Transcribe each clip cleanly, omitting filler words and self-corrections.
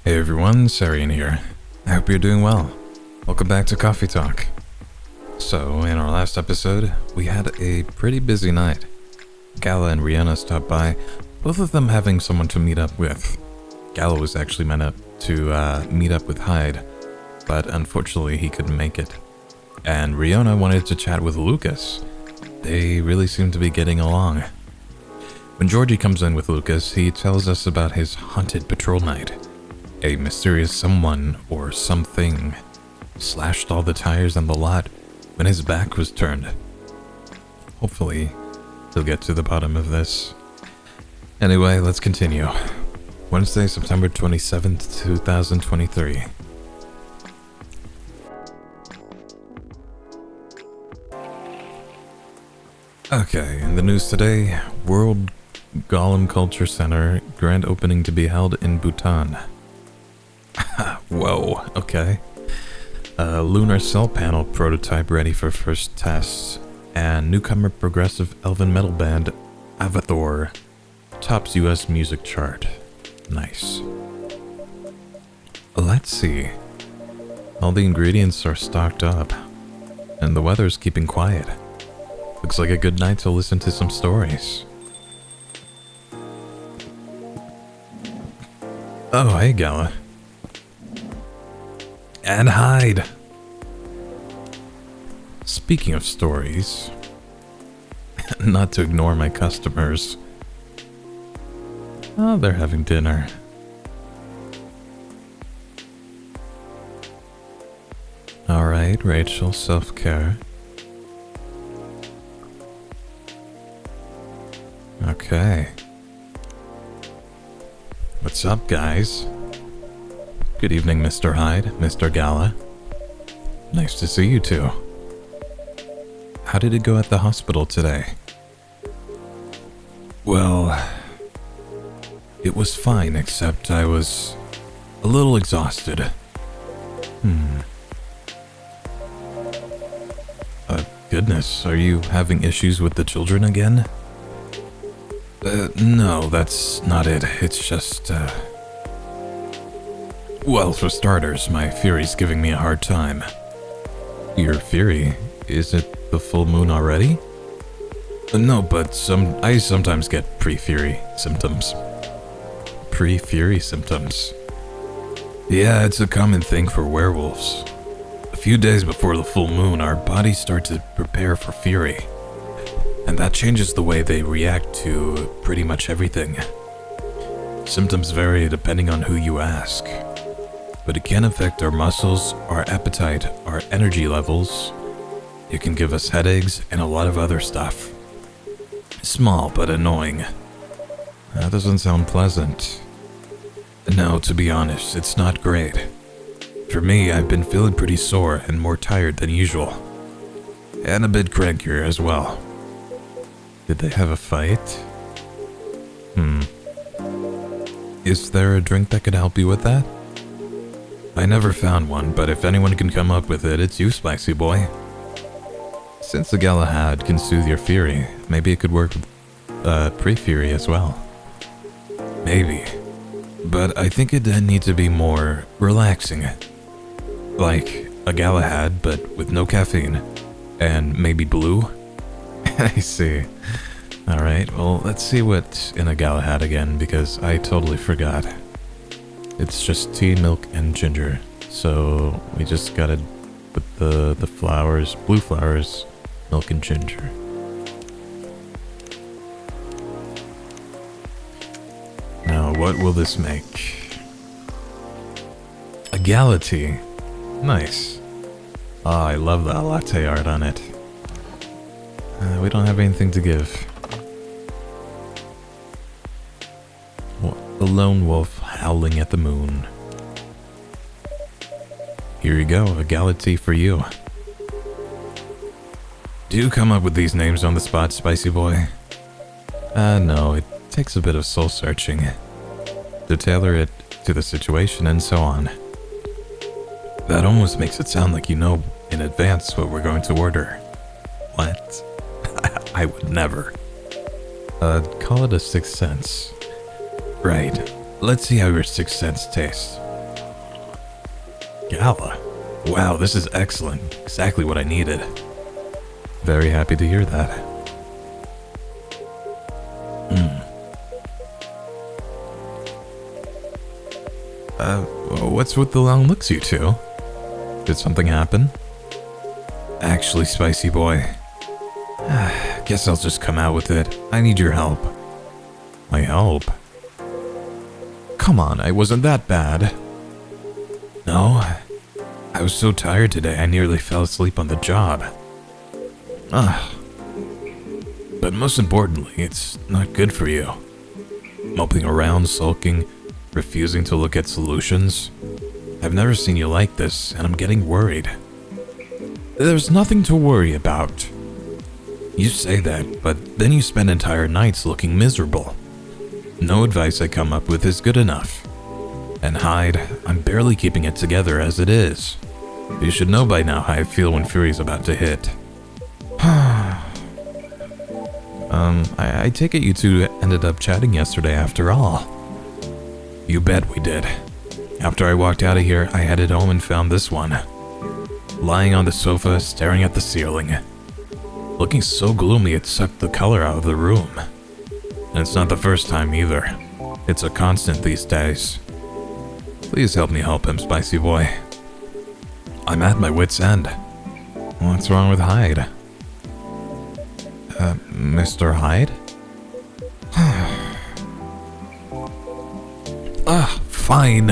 Hey everyone, Serien here. I hope you're doing well. Welcome back to Coffee Talk. So, in our last episode, we had a pretty busy night. Gala and Rihanna stopped by, both of them having someone to meet up with. Gala was actually meant to meet up with Hyde, but unfortunately he couldn't make it. And Rihanna wanted to chat with Lucas. They really seem to be getting along. When Georgie comes in with Lucas, he tells us about his haunted patrol night. A mysterious someone or something slashed all the tires on the lot when his back was turned. Hopefully, he'll get to the bottom of this. Anyway, let's continue. Wednesday, September 27th, 2023. Okay, in the news today, World Golem Culture Center grand opening to be held in Bhutan. Whoa, okay. Lunar cell panel prototype ready for first tests, and newcomer progressive elven metal band Avathor tops US music chart. Nice. Let's see. All the ingredients are stocked up, and the weather's keeping quiet. Looks like a good night to listen to some stories. Oh, hey, Gala. And Hyde. Speaking of stories, not to ignore my customers. Oh, they're having dinner. Alright, Rachel, self-care. Okay. What's up, guys? Good evening, Mr. Hyde, Mr. Gala. Nice to see you two. How did it go at the hospital today? Well, it was fine, except I was a little exhausted. Goodness, are you having issues with the children again? No, that's not it. It's just, well, for starters, my Fury's giving me a hard time. Your Fury? Is it the full moon already? No, but I sometimes get pre-Fury symptoms. Pre-Fury symptoms? Yeah, it's a common thing for werewolves. A few days before the full moon, our bodies start to prepare for Fury. And that changes the way they react to pretty much everything. Symptoms vary depending on who you ask. But it can affect our muscles, our appetite, our energy levels. It can give us headaches and a lot of other stuff. Small but annoying. That doesn't sound pleasant. No, to be honest, it's not great. For me, I've been feeling pretty sore and more tired than usual. And a bit crankier as well. Did they have a fight? Is there a drink that could help you with that? I never found one, but if anyone can come up with it, it's you, Spicy Boy. Since the Galahad can soothe your Fury, maybe it could work with pre-Fury as well. Maybe. But I think it then needs to be more relaxing. Like a Galahad, but with no caffeine. And maybe blue? I see. Alright, well, let's see what's in a Galahad again, because I totally forgot. It's just tea, milk, and ginger. So we just gotta put the flowers, blue flowers, milk, and ginger. Now, what will this make? A Gala tea. Nice. Oh, I love that latte art on it. We don't have anything to give. The lone wolf howling at the moon. Here you go, a Gala tea for you. Do you come up with these names on the spot, Spicy Boy? No, it takes a bit of soul searching. To tailor it to the situation and so on. That almost makes it sound like you know in advance what we're going to order. What? I would never. Call it a sixth sense. Right. Let's see how your sixth sense tastes. Gala. Wow, this is excellent. Exactly what I needed. Very happy to hear that. What's with the long looks, you two? Did something happen? Actually, spicy boy. Guess I'll just come out with it. I need your help. My help? Come on, I wasn't that bad. No, I was so tired today I nearly fell asleep on the job. But most importantly, it's not good for you. Moping around, sulking, refusing to look at solutions. I've never seen you like this, and I'm getting worried. There's nothing to worry about. You say that, but then you spend entire nights looking miserable. No advice I come up with is good enough. And Hyde, I'm barely keeping it together as it is. You should know by now how I feel when Fury's about to hit. I take it you two ended up chatting yesterday after all. You bet we did. After I walked out of here, I headed home and found this one. Lying on the sofa, staring at the ceiling. Looking so gloomy it sucked the color out of the room. And it's not the first time either. It's a constant these days. Please help me help him, spicy boy. I'm at my wit's end. What's wrong with Hyde? Mr. Hyde? Fine.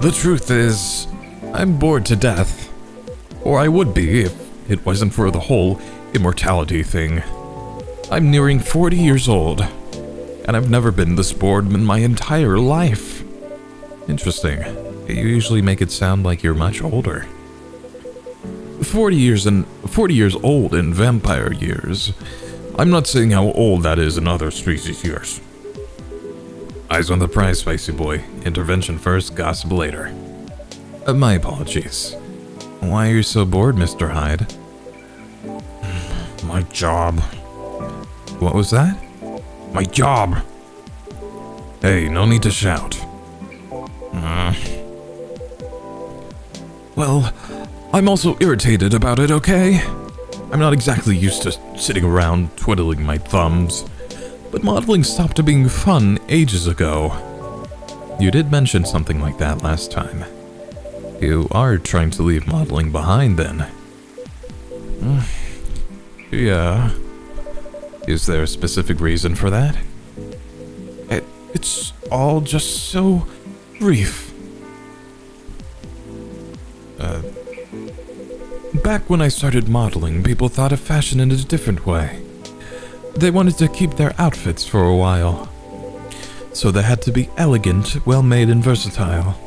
The truth is, I'm bored to death. Or I would be if it wasn't for the whole immortality thing. I'm nearing 40 years old, and I've never been this bored in my entire life. Interesting. You usually make it sound like you're much older. 40 years old in vampire years. I'm not saying how old that is in other species years. Eyes on the prize, spicy boy. Intervention first, gossip later. My apologies. Why are you so bored, Mr. Hyde? My job. What was that? My job. Hey, no need to shout. Well, I'm also irritated about it, okay? I'm not exactly used to sitting around twiddling my thumbs, but modeling stopped being fun ages ago. You did mention something like that last time. You are trying to leave modeling behind then. Yeah. Is there a specific reason for that? It's all just so brief. Back when I started modeling, people thought of fashion in a different way. They wanted to keep their outfits for a while. So they had to be elegant, well-made, and versatile.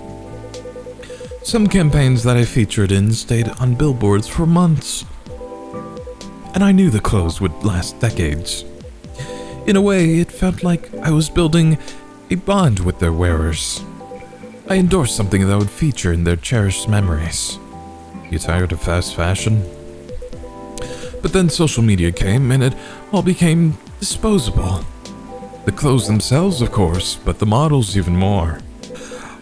Some campaigns that I featured in stayed on billboards for months. And I knew the clothes would last decades. In a way, it felt like I was building a bond with their wearers. I endorsed something that would feature in their cherished memories. You tired of fast fashion? But then social media came and it all became disposable. The clothes themselves, of course, but the models even more.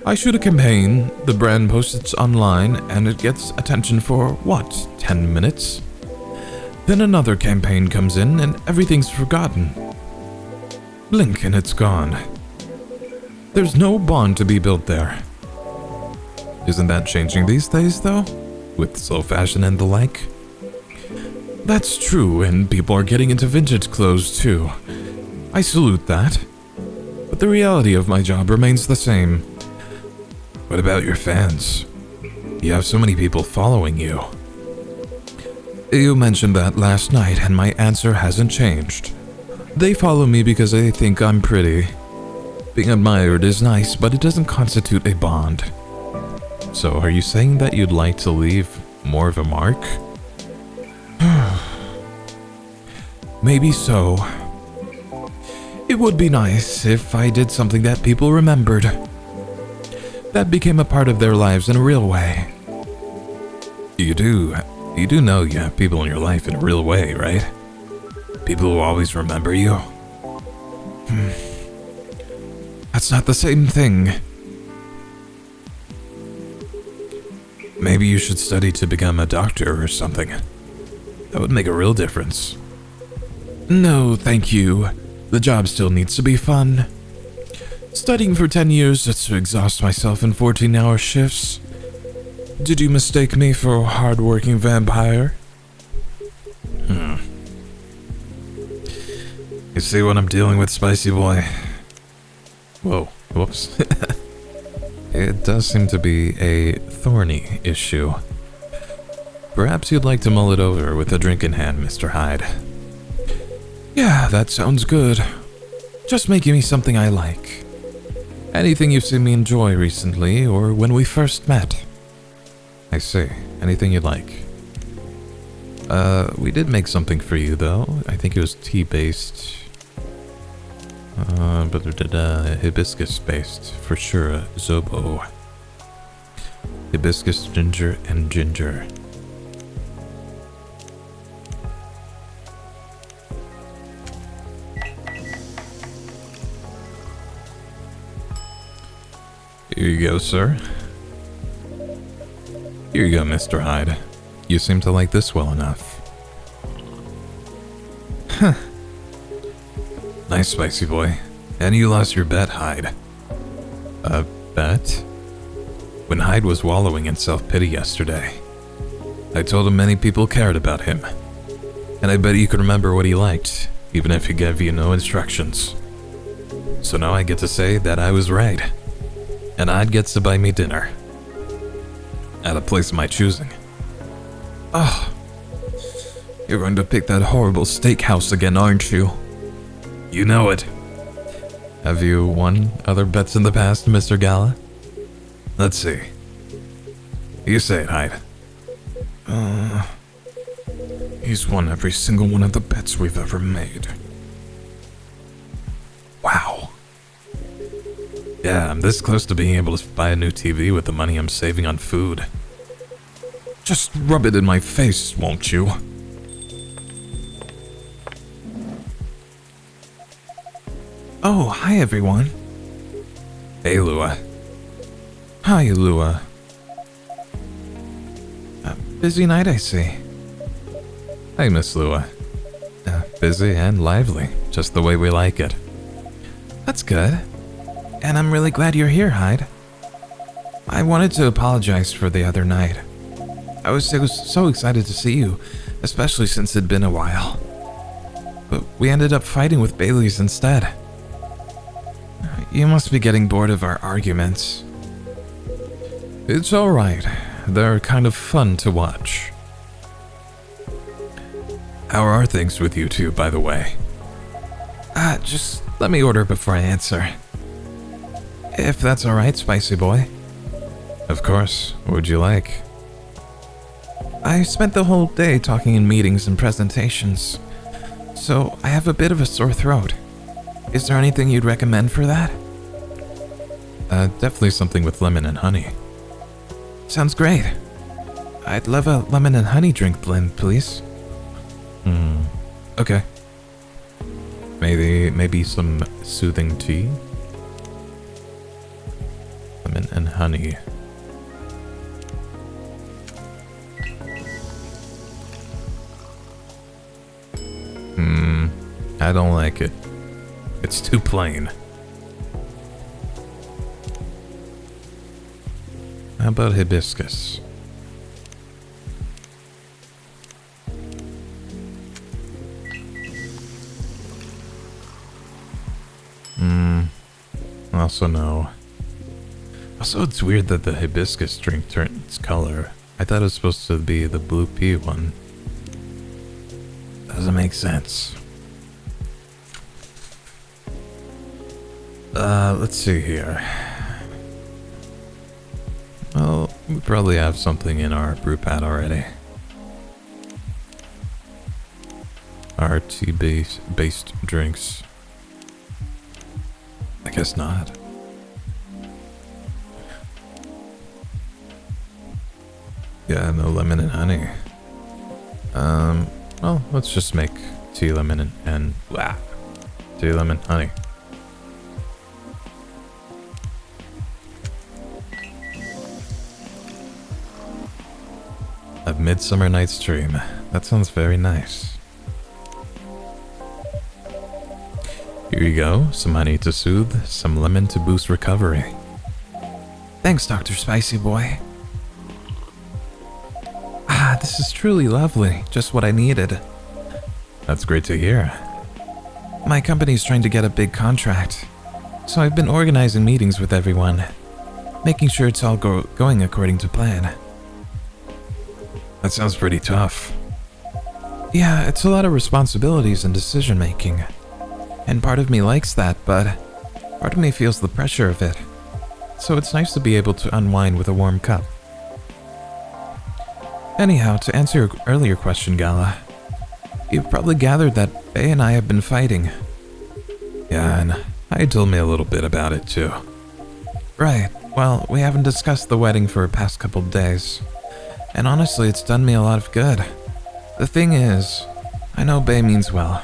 I shoot a campaign, the brand posts it online, and it gets attention for, what, 10 minutes? Then another campaign comes in and everything's forgotten. Blink and it's gone. There's no bond to be built there. Isn't that changing these days, though? With slow fashion and the like? That's true, and people are getting into vintage clothes too. I salute that. But the reality of my job remains the same. What about your fans? You have so many people following you. You mentioned that last night, and my answer hasn't changed. They follow me because they think I'm pretty. Being admired is nice, but it doesn't constitute a bond. So are you saying that you'd like to leave more of a mark? Maybe so. It would be nice if I did something that people remembered. That became a part of their lives in a real way. You do know you have people in your life in a real way, right? People who always remember you? That's not the same thing. Maybe you should study to become a doctor or something. That would make a real difference. No, thank you. The job still needs to be fun. Studying for 10 years just to exhaust myself in 14-hour shifts. Did you mistake me for a hard-working vampire? You see what I'm dealing with, Spicy Boy? Whoa, whoops. It does seem to be a thorny issue. Perhaps you'd like to mull it over with a drink in hand, Mr. Hyde. Yeah, that sounds good. Just making me something I like. Anything you've seen me enjoy recently, or when we first met. I see. Anything you'd like. We did make something for you, though. I think it was tea-based. Hibiscus-based, for sure. Zobo. Hibiscus, ginger, and ginger. Here you go, sir. Here you go, Mr. Hyde. You seem to like this well enough. Huh. Nice, Spicy Boy. And you lost your bet, Hyde. A bet? When Hyde was wallowing in self-pity yesterday, I told him many people cared about him. And I bet you could remember what he liked, even if he gave you no instructions. So now I get to say that I was right. And Hyde gets to buy me dinner. At a place of my choosing. Oh, you're going to pick that horrible steakhouse again, aren't you? You know it. Have you won other bets in the past, Mr. Gala? Let's see. You say it, Hyde. He's won every single one of the bets we've ever made. Wow. Yeah, I'm this close to being able to buy a new TV with the money I'm saving on food. Just rub it in my face, won't you? Oh, hi everyone. Hey, Lua. Hi, Lua. Busy night, I see. Hi, Miss Lua. Busy and lively, just the way we like it. That's good. And I'm really glad you're here, Hyde. I wanted to apologize for the other night. I was so excited to see you, especially since it'd been a while. But we ended up fighting with Bailey's instead. You must be getting bored of our arguments. It's alright. They're kind of fun to watch. How are things with you two, by the way? Just let me order before I answer. If that's alright, Spicy Boy. Of course. What would you like? I spent the whole day talking in meetings and presentations, so I have a bit of a sore throat. Is there anything you'd recommend for that? Definitely something with lemon and honey. Sounds great. I'd love a lemon and honey drink blend, please. Okay. Maybe some soothing tea? Lemon and honey. I don't like it. It's too plain. How about hibiscus? Also no. Also, it's weird that the hibiscus drink turned its color. I thought it was supposed to be the blue pea one. Doesn't make sense. Let's see here. Well, we probably have something in our brew pad already. Our tea-based drinks. I guess not. Yeah, no lemon and honey. Well, let's just make tea, lemon, and tea, lemon, honey. Midsummer Night's Dream. That sounds very nice. Here you go, some honey to soothe, some lemon to boost recovery. Thanks, Dr. Spicy Boy. Ah, this is truly lovely, just what I needed. That's great to hear. My company's trying to get a big contract, so I've been organizing meetings with everyone, making sure it's all going according to plan. That sounds pretty tough. Yeah, it's a lot of responsibilities and decision making. And part of me likes that, but part of me feels the pressure of it. So it's nice to be able to unwind with a warm cup. Anyhow, to answer your earlier question, Gala, you've probably gathered that Faye and I have been fighting. Yeah, and Hyde told me a little bit about it too. Right, well, we haven't discussed the wedding for the past couple of days. And honestly, it's done me a lot of good. The thing is, I know Bae means well.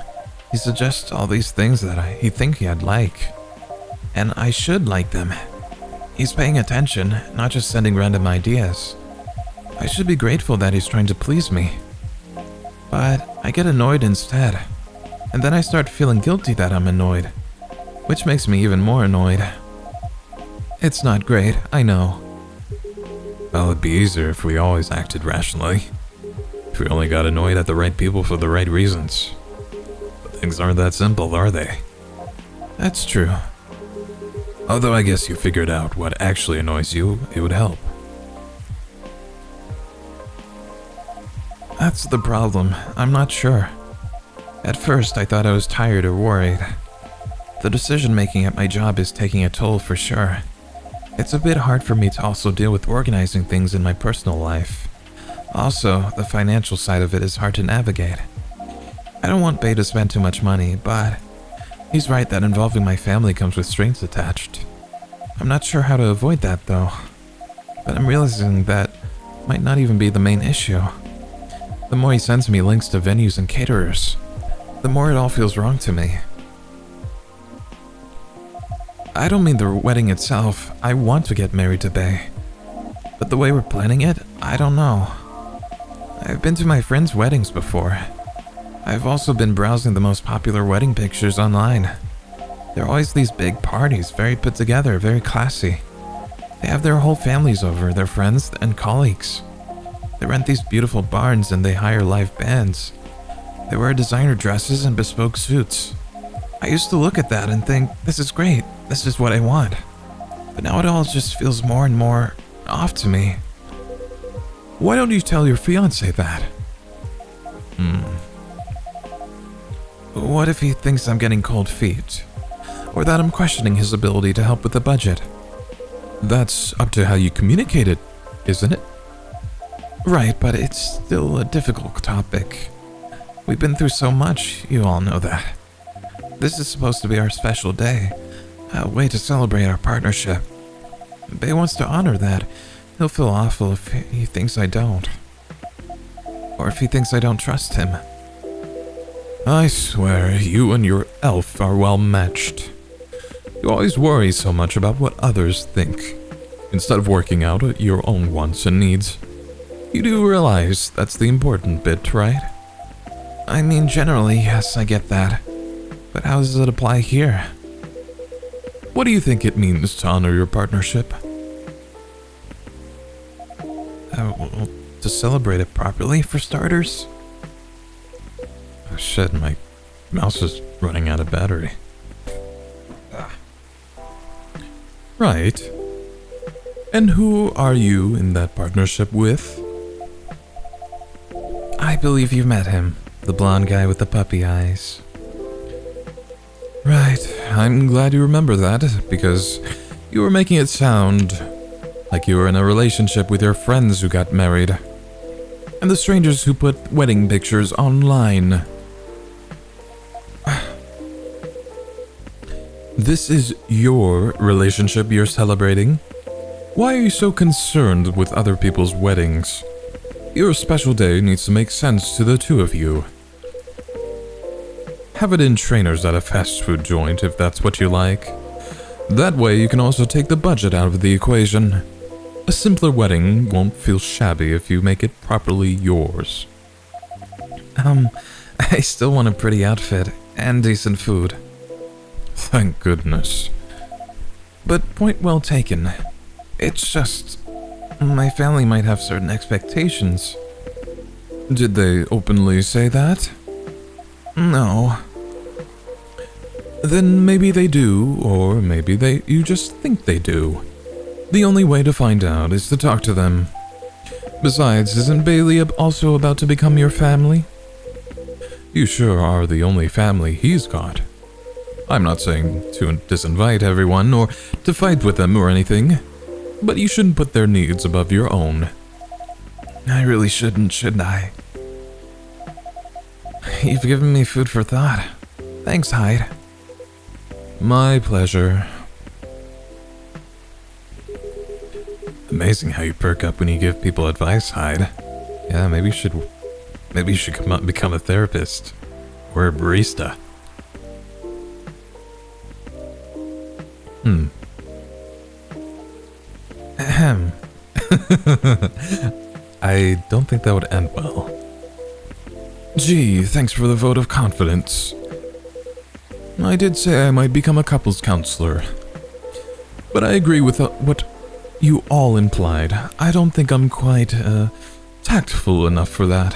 He suggests all these things that he thinks I'd like. And I should like them. He's paying attention, not just sending random ideas. I should be grateful that he's trying to please me. But I get annoyed instead. And then I start feeling guilty that I'm annoyed, which makes me even more annoyed. It's not great, I know. Well, it'd be easier if we always acted rationally. If we only got annoyed at the right people for the right reasons. But things aren't that simple, are they? That's true. Although I guess you figured out what actually annoys you, it would help. That's the problem, I'm not sure. At first, I thought I was tired or worried. The decision making at my job is taking a toll for sure. It's a bit hard for me to also deal with organizing things in my personal life. Also, the financial side of it is hard to navigate. I don't want Bae to spend too much money, but he's right that involving my family comes with strings attached. I'm not sure how to avoid that though, but I'm realizing that might not even be the main issue. The more he sends me links to venues and caterers, the more it all feels wrong to me. I don't mean the wedding itself. I want to get married to Bae. But the way we're planning it, I don't know. I've been to my friends' weddings before. I've also been browsing the most popular wedding pictures online. There are always these big parties, very put together, very classy. They have their whole families over, their friends and colleagues. They rent these beautiful barns and they hire live bands. They wear designer dresses and bespoke suits. I used to look at that and think, this is great, this is what I want. But now it all just feels more and more off to me. Why don't you tell your fiancé that? What if he thinks I'm getting cold feet? Or that I'm questioning his ability to help with the budget? That's up to how you communicate it, isn't it? Right, but it's still a difficult topic. We've been through so much, you all know that. This is supposed to be our special day, a way to celebrate our partnership. Bae wants to honor that. He'll feel awful if he thinks I don't. Or if he thinks I don't trust him. I swear, you and your elf are well matched. You always worry so much about what others think, instead of working out your own wants and needs. You do realize that's the important bit, right? I mean, generally, yes, I get that. But how does it apply here? What do you think it means to honor your partnership? Well, to celebrate it properly, for starters. Oh shit, my mouse is running out of battery. Right. And who are you in that partnership with? I believe you've met him, the blonde guy with the puppy eyes. Right, I'm glad you remember that, because you were making it sound like you were in a relationship with your friends who got married, and the strangers who put wedding pictures online. This is your relationship you're celebrating? Why are you so concerned with other people's weddings? Your special day needs to make sense to the two of you. Have it in trainers at a fast food joint if that's what you like. That way you can also take the budget out of the equation. A simpler wedding won't feel shabby if you make it properly yours. I still want a pretty outfit and decent food. Thank goodness. But point well taken. It's just, my family might have certain expectations. Did they openly say that? No. Then maybe they do, or maybe you just think they do. The only way to find out is to talk to them. Besides, isn't Bailey also about to become your family? You sure are the only family he's got. I'm not saying to disinvite everyone or to fight with them or anything, but you shouldn't put their needs above your own. I really shouldn't, shouldn't I? You've given me food for thought. Thanks, Hyde. My pleasure. Amazing how you perk up when you give people advice, Hyde. Yeah, maybe you should come up, become a therapist. Or a barista. Ahem. I don't think that would end well. Gee, thanks for the vote of confidence. I did say I might become a couples counselor. But I agree with what you all implied. I don't think I'm quite, tactful enough for that.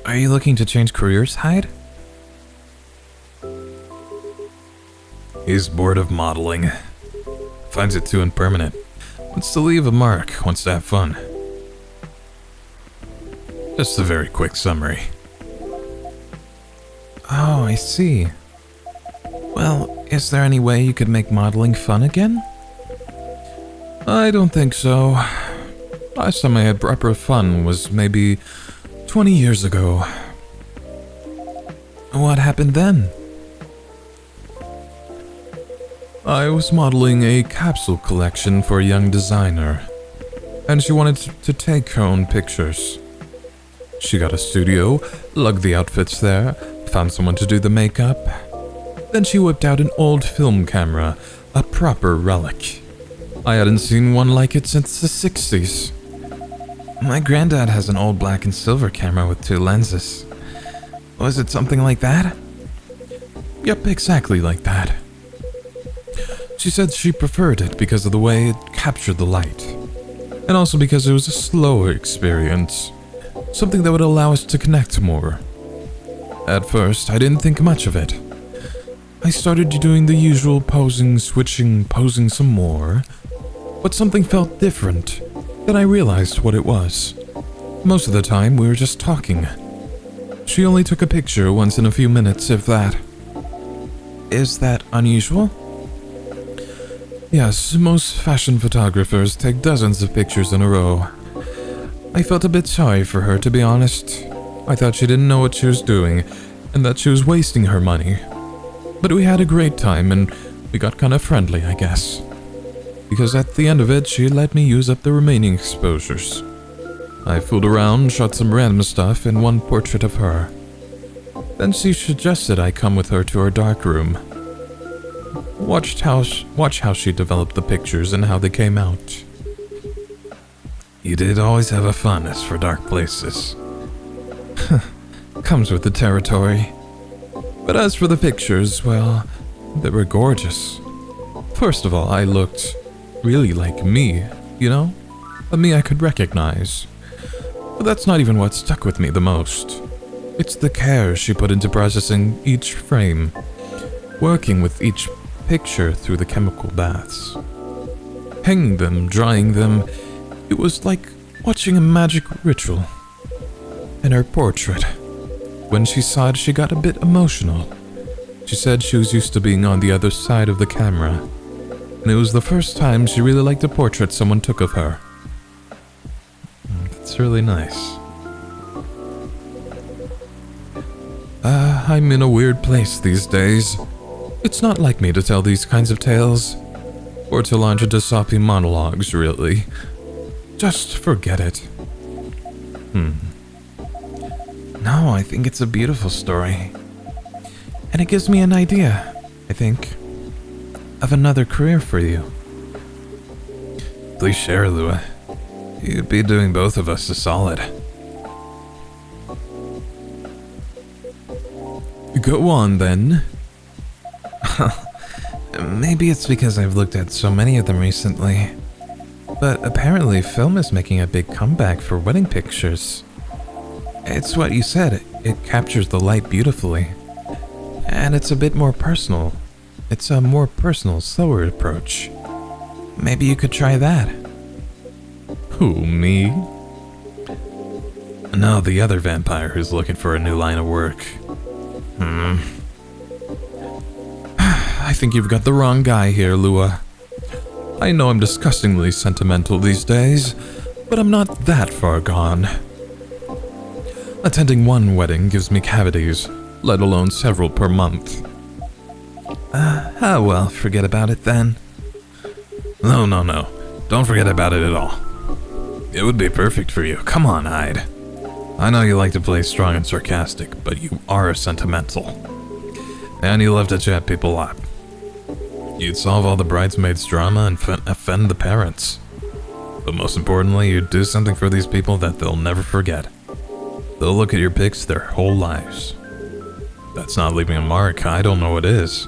Are you looking to change careers, Hyde? He's bored of modeling. Finds it too impermanent. Wants to leave a mark, wants to have fun. Just a very quick summary. Oh, I see. Well, is there any way you could make modeling fun again? I don't think so. Last time I had proper fun was maybe 20 years ago. What happened then? I was modeling a capsule collection for a young designer, and she wanted to take her own pictures. She got a studio, lugged the outfits there, found someone to do the makeup. Then she whipped out an old film camera, a proper relic. I hadn't seen one like it since the 60s. My granddad has an old black and silver camera with 2 lenses. Was it something like that? Yep, exactly like that. She said she preferred it because of the way it captured the light, and also because it was a slower experience, something that would allow us to connect more. At first, I didn't think much of it. I started doing the usual posing, switching, posing some more, but something felt different. Then I realized what it was. Most of the time, we were just talking. She only took a picture once in a few minutes, if that. Is that unusual? Yes, most fashion photographers take dozens of pictures in a row. I felt a bit sorry for her, to be honest. I thought she didn't know what she was doing, and that she was wasting her money. But we had a great time, and we got kind of friendly, I guess. Because at the end of it, she let me use up the remaining exposures. I fooled around, shot some random stuff, and one portrait of her. Then she suggested I come with her to her darkroom. Watch how she developed the pictures and how they came out. You did always have a fondness for dark places. Comes with the territory. But as for the pictures, well, they were gorgeous. First of all, I looked really like me, you know? A me I could recognize. But that's not even what stuck with me the most. It's the care she put into processing each frame, working with each picture through the chemical baths. Hanging them, drying them, it was like watching a magic ritual. And her portrait, when she saw it, she got a bit emotional. She said she was used to being on the other side of the camera, and it was the first time she really liked a portrait someone took of her. That's really nice. I'm in a weird place these days. It's not like me to tell these kinds of tales, or to launch into soppy monologues, really. Just forget it. No, I think it's a beautiful story. And it gives me an idea, I think, of another career for you. Please share, Lua. You'd be doing both of us a solid. Go on, then. Maybe it's because I've looked at so many of them recently. But apparently film is making a big comeback for wedding pictures. It's what you said, it captures the light beautifully. And it's a bit more personal. It's a more personal, slower approach. Maybe you could try that. Who, me? No, the other vampire who's looking for a new line of work. I think you've got the wrong guy here, Lua. I know I'm disgustingly sentimental these days, but I'm not that far gone. Attending one wedding gives me cavities, let alone several per month. Well, forget about it then. No. Don't forget about it at all. It would be perfect for you. Come on, Hyde. I know you like to play strong and sarcastic, but you are sentimental. And you love to chat people up. You'd solve all the bridesmaids' drama and offend the parents. But most importantly, you'd do something for these people that they'll never forget. They'll look at your pics their whole lives. That's not leaving a mark. I don't know what is.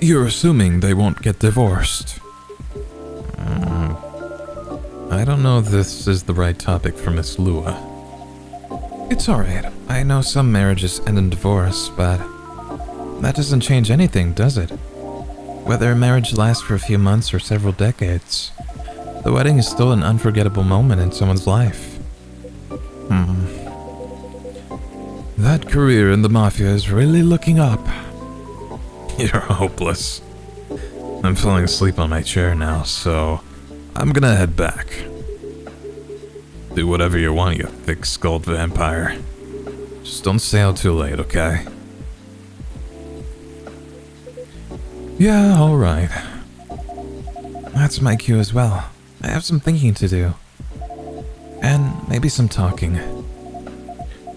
You're assuming they won't get divorced. I don't know if this is the right topic for Miss Lua. It's alright. I know some marriages end in divorce, but that doesn't change anything, does it? Whether a marriage lasts for a few months or several decades, the wedding is still an unforgettable moment in someone's life. That career in the Mafia is really looking up. You're hopeless. I'm falling asleep on my chair now, so I'm gonna head back. Do whatever you want, you thick-skulled vampire. Just don't stay out too late, okay? Yeah, alright. That's my cue as well. I have some thinking to do. And maybe some talking.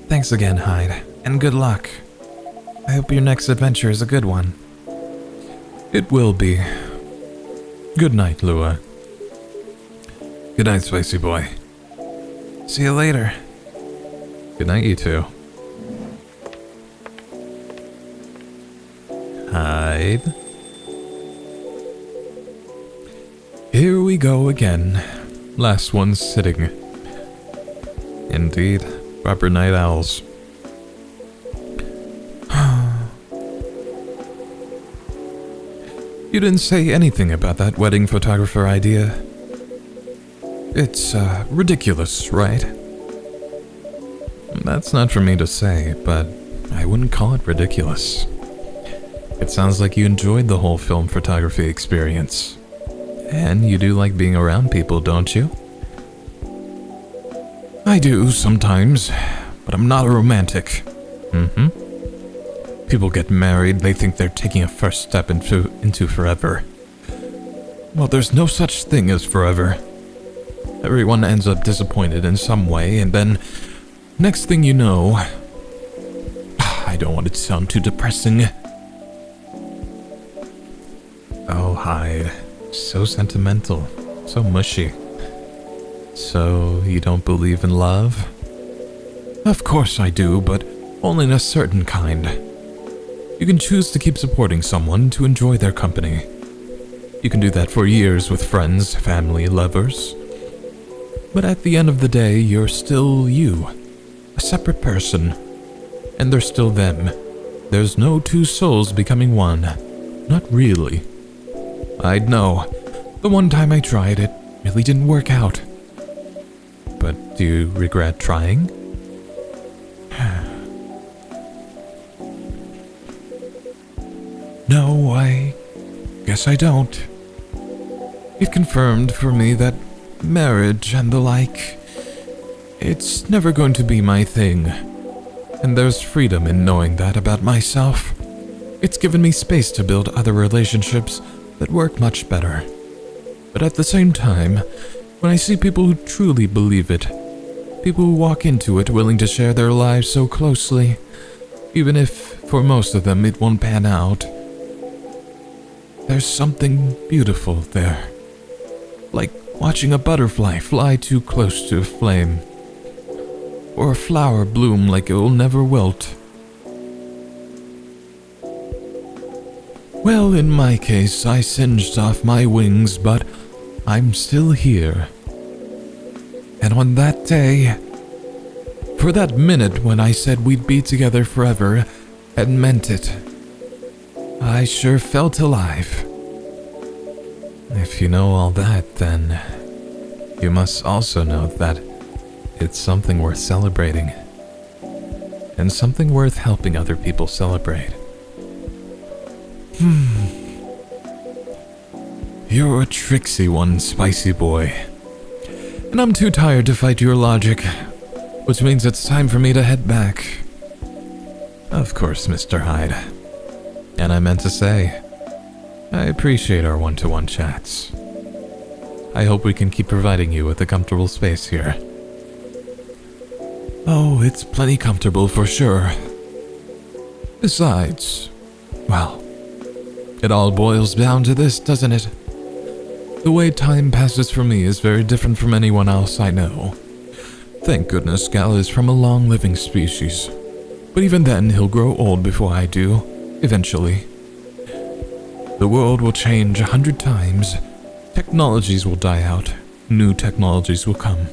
Thanks again, Hyde, and good luck. I hope your next adventure is a good one. It will be. Good night, Lua. Good night, Spicy Boy. See you later. Good night, you two. Hyde. Here we go again. Last one sitting. Indeed, proper night owls. You didn't say anything about that wedding photographer idea. It's, ridiculous, right? That's not for me to say, but I wouldn't call it ridiculous. It sounds like you enjoyed the whole film photography experience. And you do like being around people, don't you? I do, sometimes, but I'm not a romantic. People get married, they think they're taking a first step into forever. Well, there's no such thing as forever. Everyone ends up disappointed in some way, and then, next thing you know... I don't want it to sound too depressing. Oh, Hyde. So sentimental. So mushy. So, you don't believe in love? Of course I do, but only in a certain kind. You can choose to keep supporting someone to enjoy their company. You can do that for years with friends, family, lovers. But at the end of the day, you're still you. A separate person. And they're still them. There's no two souls becoming one. Not really. I'd know. The one time I tried, it really didn't work out. But do you regret trying? No, I guess I don't. It confirmed for me that marriage and the like, it's never going to be my thing. And there's freedom in knowing that about myself. It's given me space to build other relationships that work much better. But at the same time, when I see people who truly believe it, people who walk into it willing to share their lives so closely, even if for most of them it won't pan out, there's something beautiful there. Like watching a butterfly fly too close to a flame. Or a flower bloom like it will never wilt. Well, in my case, I singed off my wings, but I'm still here. And on that day, for that minute when I said we'd be together forever and meant it, I sure felt alive. If you know all that, then you must also know that it's something worth celebrating, and something worth helping other people celebrate. You're a tricksy one, spicy boy. And I'm too tired to fight your logic, which means it's time for me to head back. Of course, Mr. Hyde. And I meant to say, I appreciate our one-to-one chats. I hope we can keep providing you with a comfortable space here. Oh, it's plenty comfortable for sure. Besides, well, it all boils down to this, doesn't it? The way time passes for me is very different from anyone else I know. Thank goodness Gal is from a long-living species. But even then, he'll grow old before I do, eventually. The world will change 100 times. Technologies will die out. New technologies will come.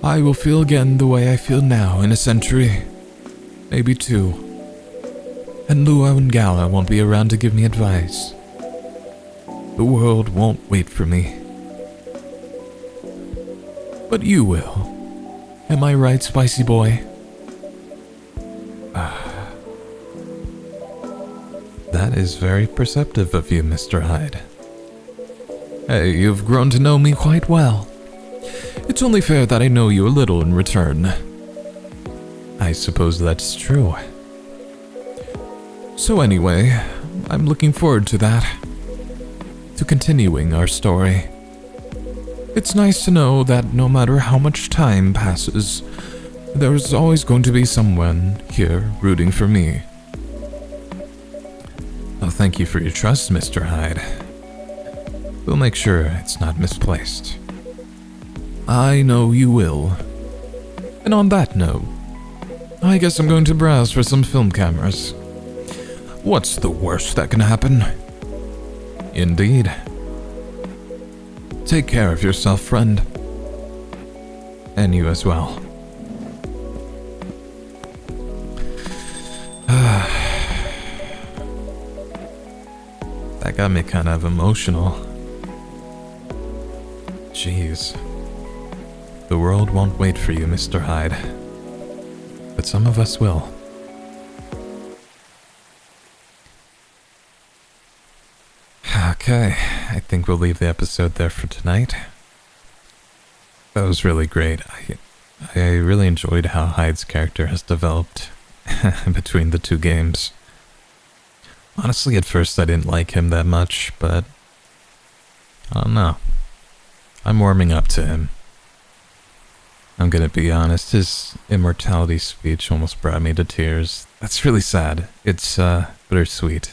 I will feel again the way I feel now in a century. Maybe 2. And Luo and Gala won't be around to give me advice. The world won't wait for me. But you will. Am I right, spicy boy? That is very perceptive of you, Mr. Hyde. Hey, you've grown to know me quite well. It's only fair that I know you a little in return. I suppose that's true. So anyway, I'm looking forward to that. To continuing our story. It's nice to know that no matter how much time passes, there's always going to be someone here rooting for me. Oh, thank you for your trust, Mr. Hyde. We'll make sure it's not misplaced. I know you will. And on that note, I guess I'm going to browse for some film cameras. What's the worst that can happen? Indeed. Take care of yourself, friend. And you as well. That got me kind of emotional. Jeez. The world won't wait for you, Mr. Hyde. But some of us will. Okay, I think we'll leave the episode there for tonight. That was really great. I really enjoyed how Hyde's character has developed between the two games. Honestly, at first I didn't like him that much, but I don't know. I'm warming up to him. I'm gonna be honest, his Immortality speech almost brought me to tears. That's really sad. It's bittersweet.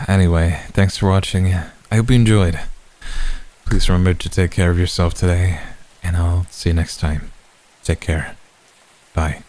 Anyway, thanks for watching. I hope you enjoyed. Please remember to take care of yourself today, and I'll see you next time. Take care. Bye.